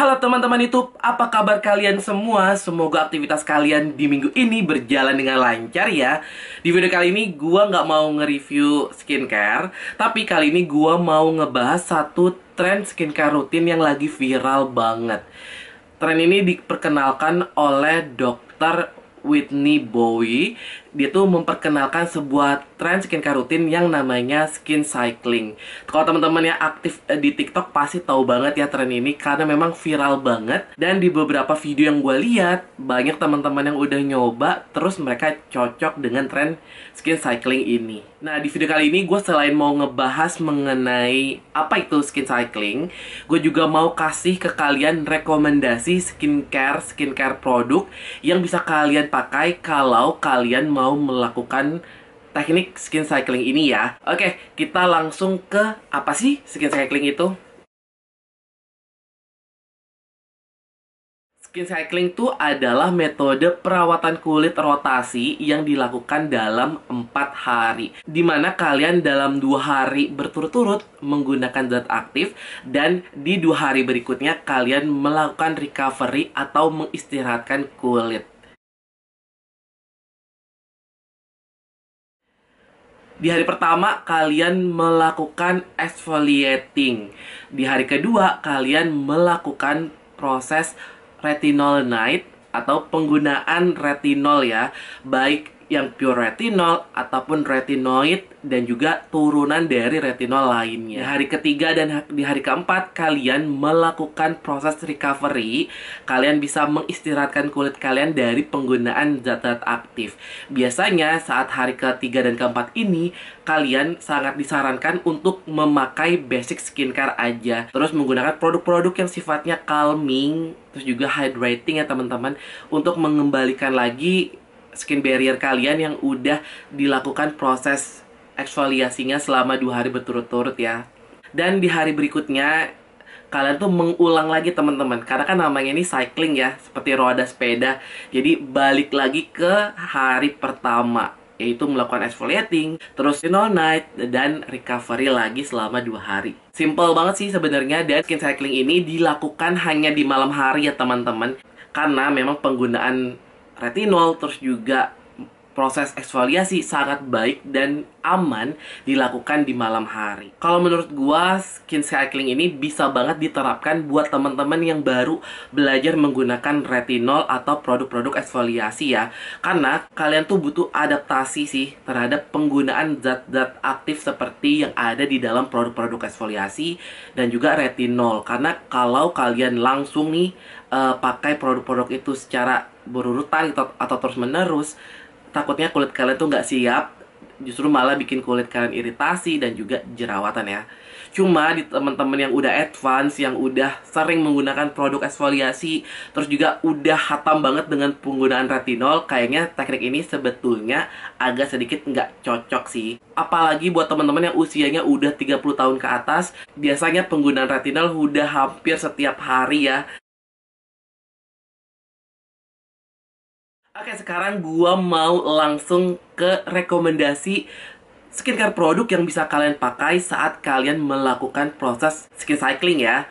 Halo teman-teman YouTube, apa kabar kalian semua? Semoga aktivitas kalian di minggu ini berjalan dengan lancar ya. Di video kali ini gua nggak mau nge-review skincare, tapi kali ini gua mau ngebahas satu tren skincare rutin yang lagi viral banget. Tren ini diperkenalkan oleh Dr. Whitney Bowie. Dia tuh memperkenalkan sebuah tren skincare rutin yang namanya skin cycling. Kalau teman-teman yang aktif di TikTok pasti tahu banget ya tren ini karena memang viral banget. Dan di beberapa video yang gue lihat, banyak teman-teman yang udah nyoba, terus mereka cocok dengan tren skin cycling ini. Nah, di video kali ini gue selain mau ngebahas mengenai apa itu skin cycling, gue juga mau kasih ke kalian rekomendasi skincare produk yang bisa kalian pakai kalau kalian mau melakukan teknik skin cycling ini ya. Oke, kita langsung ke apa sih skin cycling itu? Skin cycling itu adalah metode perawatan kulit rotasi yang dilakukan dalam 4 hari. Dimana kalian dalam 2 hari berturut-turut menggunakan zat aktif, dan di 2 hari berikutnya kalian melakukan recovery atau mengistirahatkan kulit. Di hari pertama, kalian melakukan exfoliating. Di hari kedua, kalian melakukan proses retinol night atau penggunaan retinol ya. Baik yang pure retinol ataupun retinoid dan juga turunan dari retinol lainnya. Di hari ketiga dan di hari keempat kalian melakukan proses recovery. Kalian bisa mengistirahatkan kulit kalian dari penggunaan zat-zat aktif. Biasanya saat hari ketiga dan keempat ini kalian sangat disarankan untuk memakai basic skincare aja. Terus menggunakan produk-produk yang sifatnya calming, terus juga hydrating ya teman-teman, untuk mengembalikan lagi skin barrier kalian yang udah dilakukan proses eksfoliasinya selama 2 hari berturut-turut ya. Dan di hari berikutnya kalian tuh mengulang lagi teman-teman, karena kan namanya ini cycling ya, seperti roda sepeda. Jadi balik lagi ke hari pertama, yaitu melakukan exfoliating, terus retinol night, dan recovery lagi selama 2 hari. Simple banget sih sebenarnya, dan skin cycling ini dilakukan hanya di malam hari ya teman-teman, karena memang penggunaan retinol terus juga proses eksfoliasi sangat baik dan aman dilakukan di malam hari. Kalau menurut gua, skin cycling ini bisa banget diterapkan buat teman-teman yang baru belajar menggunakan retinol atau produk-produk eksfoliasi ya. Karena kalian tuh butuh adaptasi sih terhadap penggunaan zat-zat aktif seperti yang ada di dalam produk-produk eksfoliasi dan juga retinol. Karena kalau kalian langsung nih pakai produk-produk itu secara berurutan atau terus-menerus, takutnya kulit kalian tuh nggak siap, justru malah bikin kulit kalian iritasi dan juga jerawatan ya. Cuma di teman-teman yang udah advance, yang udah sering menggunakan produk eksfoliasi, terus juga udah hatam banget dengan penggunaan retinol, kayaknya teknik ini sebetulnya agak sedikit nggak cocok sih. Apalagi buat teman-teman yang usianya udah 30 tahun ke atas, biasanya penggunaan retinol udah hampir setiap hari ya. Oke, sekarang gua mau langsung ke rekomendasi skincare produk yang bisa kalian pakai saat kalian melakukan proses skin cycling ya.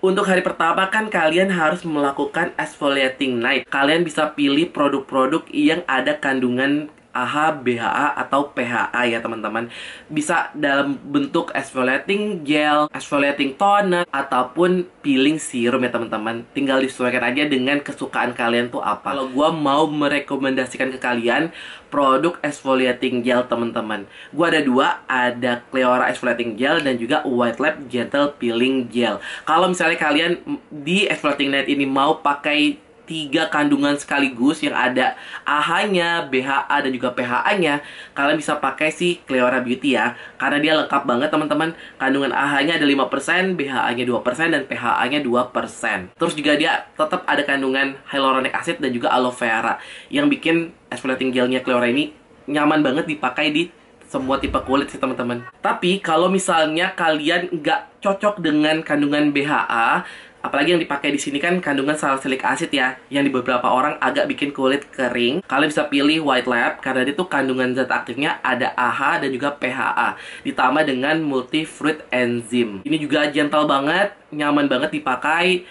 Untuk hari pertama kan kalian harus melakukan exfoliating night. Kalian bisa pilih produk-produk yang ada kandungan AHA, BHA, atau PHA ya teman-teman. Bisa dalam bentuk exfoliating gel, exfoliating toner, ataupun peeling serum ya teman-teman. Tinggal disesuaikan aja dengan kesukaan kalian tuh apa. Kalau gua mau merekomendasikan ke kalian produk exfoliating gel teman-teman, gua ada 2, ada Cleora exfoliating gel dan juga White Lab gentle peeling gel. Kalau misalnya kalian di exfoliating night ini mau pakai 3 kandungan sekaligus yang ada AHA-nya, BHA, dan juga PHA-nya, kalian bisa pakai si Cleora Beauty ya. Karena dia lengkap banget teman-teman. Kandungan AHA-nya ada 5%, BHA-nya 2%, dan PHA-nya 2%. Terus juga dia tetap ada kandungan hyaluronic acid dan juga aloe vera, yang bikin exfoliating gelnya Cleora ini nyaman banget dipakai di semua tipe kulit sih teman-teman. Tapi kalau misalnya kalian nggak cocok dengan kandungan BHA, Apalagi yang dipakai di sini kan kandungan salicylic acid ya, yang di beberapa orang agak bikin kulit kering. Kalian bisa pilih White Lab karena dia tuh kandungan zat aktifnya ada AHA dan juga PHA, ditambah dengan multi fruit enzyme. Ini juga gentle banget, nyaman banget dipakai.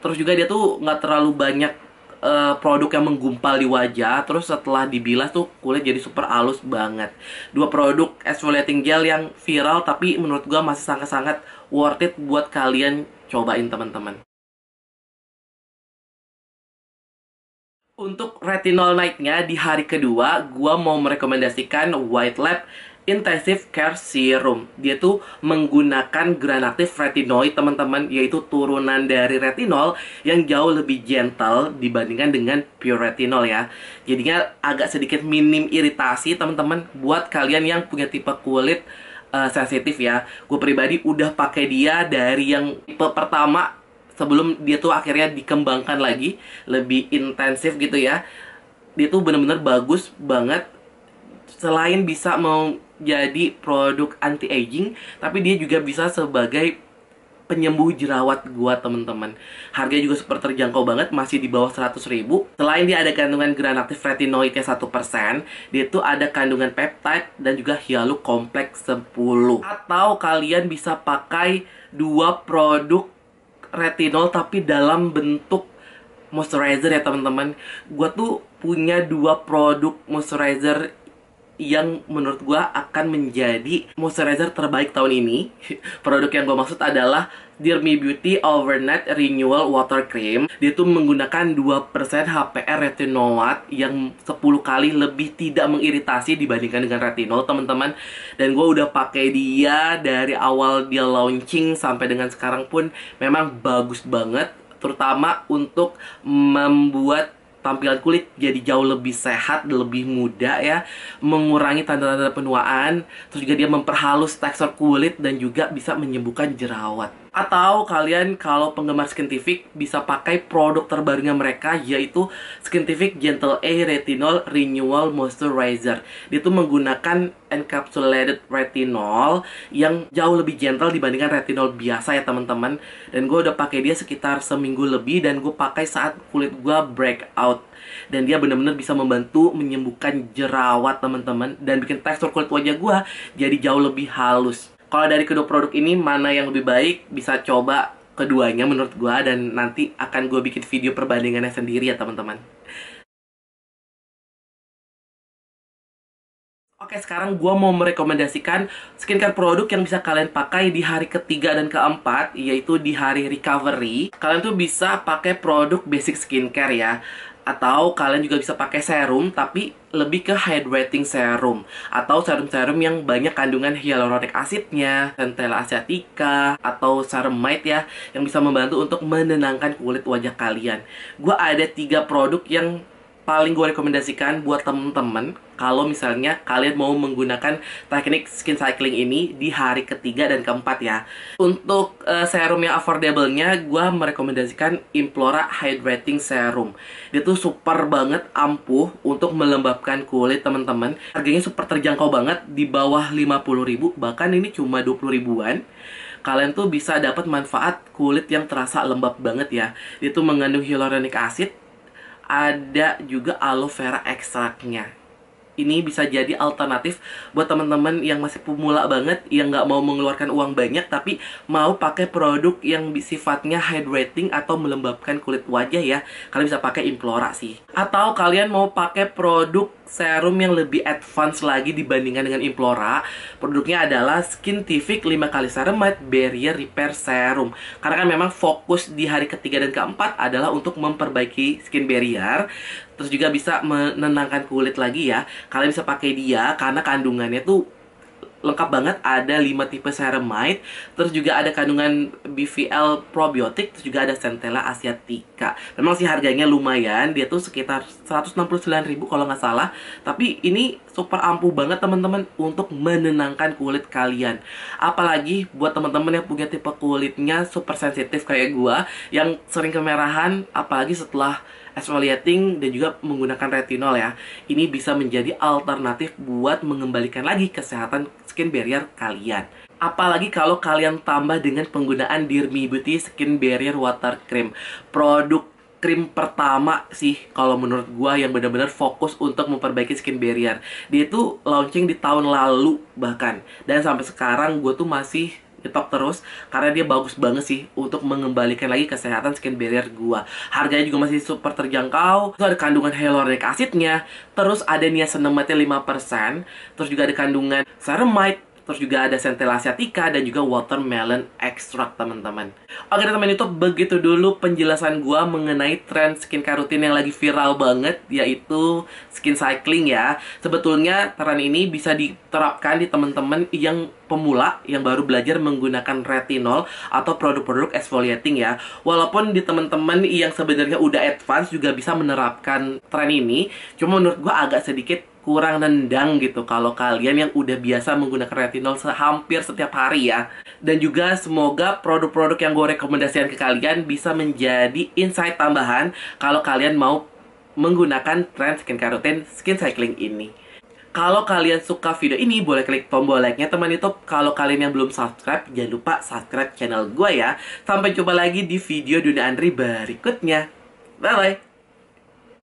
Terus juga dia tuh nggak terlalu banyak produk yang menggumpal di wajah. Terus setelah dibilas tuh kulit jadi super halus banget. Dua produk exfoliating gel yang viral tapi menurut gua masih sangat-sangat worth it buat kalian cobain teman-teman. Untuk retinol night-nya di hari kedua, gua mau merekomendasikan White Lab Intensive Care Serum. Dia tuh menggunakan granaktif retinoid teman-teman, yaitu turunan dari retinol yang jauh lebih gentle dibandingkan dengan pure retinol ya. Jadinya agak sedikit minim iritasi teman-teman buat kalian yang punya tipe kulit sensitif ya. Gue pribadi udah pakai dia dari yang tipe pertama sebelum dia tuh akhirnya dikembangkan lagi lebih intensif gitu ya. Dia tuh bener-bener bagus banget. Selain bisa mau jadi produk anti-aging, tapi dia juga bisa sebagai penyembuh jerawat gua temen-temen. Harganya juga super terjangkau banget, masih di bawah 100.000. Selain dia ada kandungan granaktif retinoidnya 1%, dia tuh ada kandungan peptide dan juga hyaluronic kompleks 10. Atau kalian bisa pakai dua produk retinol tapi dalam bentuk moisturizer ya teman-teman. Gua tuh punya dua produk moisturizer yang menurut gua akan menjadi moisturizer terbaik tahun ini. Produk yang gua maksud adalah Dear Me Beauty Overnight Renewal Water Cream. Dia tuh menggunakan 2% HPR retinoid yang 10 kali lebih tidak mengiritasi dibandingkan dengan retinol teman-teman. Dan gua udah pakai dia dari awal dia launching sampai dengan sekarang pun memang bagus banget, terutama untuk membuat tampilan kulit jadi jauh lebih sehat, lebih muda ya, mengurangi tanda-tanda penuaan, terus juga dia memperhalus tekstur kulit dan juga bisa menyembuhkan jerawat. Atau kalian kalau penggemar Skintific bisa pakai produk terbarunya mereka, yaitu Skintific Gentle A Retinol Renewal Moisturizer. Dia tuh menggunakan encapsulated retinol yang jauh lebih gentle dibandingkan retinol biasa ya teman-teman. Dan gue udah pakai dia sekitar seminggu lebih dan gue pakai saat kulit gue breakout. Dan dia benar-benar bisa membantu menyembuhkan jerawat teman-teman dan bikin tekstur kulit wajah gue jadi jauh lebih halus. Kalau dari kedua produk ini mana yang lebih baik, bisa coba keduanya menurut gue, dan nanti akan gue bikin video perbandingannya sendiri ya teman-teman. Oke, sekarang gue mau merekomendasikan skincare produk yang bisa kalian pakai di hari ketiga dan keempat, yaitu di hari recovery. Kalian tuh bisa pakai produk basic skincare ya. Atau kalian juga bisa pakai serum, tapi lebih ke hydrating serum. Atau serum-serum yang banyak kandungan hyaluronic acidnya, centella asiatica, atau ceramide ya, yang bisa membantu untuk menenangkan kulit wajah kalian. Gue ada 3 produk yang paling gue rekomendasikan buat temen-temen kalau misalnya kalian mau menggunakan teknik skin cycling ini di hari ketiga dan keempat ya. Untuk serum yang affordable-nya, gue merekomendasikan Implora Hydrating Serum. Dia tuh super banget ampuh untuk melembabkan kulit teman-teman. Harganya super terjangkau banget, di bawah 50.000, bahkan ini cuma 20 ribuan. Kalian tuh bisa dapat manfaat kulit yang terasa lembab banget ya. Dia tuh mengandung hyaluronic acid, ada juga aloe vera ekstraknya. Ini bisa jadi alternatif buat teman-teman yang masih pemula banget, yang nggak mau mengeluarkan uang banyak tapi mau pakai produk yang sifatnya hydrating atau melembabkan kulit wajah ya. Kalian bisa pakai Implora sih. Atau kalian mau pakai produk serum yang lebih advance lagi dibandingkan dengan Implora. Produknya adalah Skintific 5 kali Ceramide Barrier Repair Serum. Karena kan memang fokus di hari ketiga dan keempat adalah untuk memperbaiki skin barrier, terus juga bisa menenangkan kulit lagi ya. Kalian bisa pakai dia karena kandungannya tuh lengkap banget, ada 5 tipe ceramide, terus juga ada kandungan BVL probiotik, terus juga ada centella asiatica. Memang sih harganya lumayan, dia tuh sekitar 169.000 kalau nggak salah, tapi ini super ampuh banget teman-teman untuk menenangkan kulit kalian. Apalagi buat teman-teman yang punya tipe kulitnya super sensitif kayak gua, yang sering kemerahan, apalagi setelah exfoliating dan juga menggunakan retinol ya. Ini bisa menjadi alternatif buat mengembalikan lagi kesehatan skin barrier kalian. Apalagi kalau kalian tambah dengan penggunaan Dirmi Beauty Skin Barrier Water Cream. Produk krim pertama sih kalau menurut gua yang benar-benar fokus untuk memperbaiki skin barrier. Dia itu launching di tahun lalu bahkan. Dan sampai sekarang gua tuh masih nyetok terus karena dia bagus banget sih untuk mengembalikan lagi kesehatan skin barrier gua. Harganya juga masih super terjangkau. Terus ada kandungan hyaluronic acidnya, terus ada niacinamide 5%, terus juga ada kandungan ceramide, terus juga ada centella asiatica dan juga watermelon extract, teman-teman. Oke teman-teman, itu begitu dulu penjelasan gua mengenai tren skincare rutin yang lagi viral banget, yaitu skin cycling ya. Sebetulnya tren ini bisa diterapkan di teman-teman yang pemula yang baru belajar menggunakan retinol atau produk-produk exfoliating ya. Walaupun di teman-teman yang sebenarnya udah advance juga bisa menerapkan tren ini, cuma menurut gua agak sedikit kurang nendang gitu kalau kalian yang udah biasa menggunakan retinol hampir setiap hari ya. Dan juga semoga produk-produk yang gue rekomendasikan ke kalian bisa menjadi insight tambahan kalau kalian mau menggunakan tren skincare rutin skin cycling ini. Kalau kalian suka video ini, boleh klik tombol like-nya teman YouTube. Kalau kalian yang belum subscribe, jangan lupa subscribe channel gue ya. Sampai jumpa lagi di video Dunia Andri berikutnya. Bye-bye.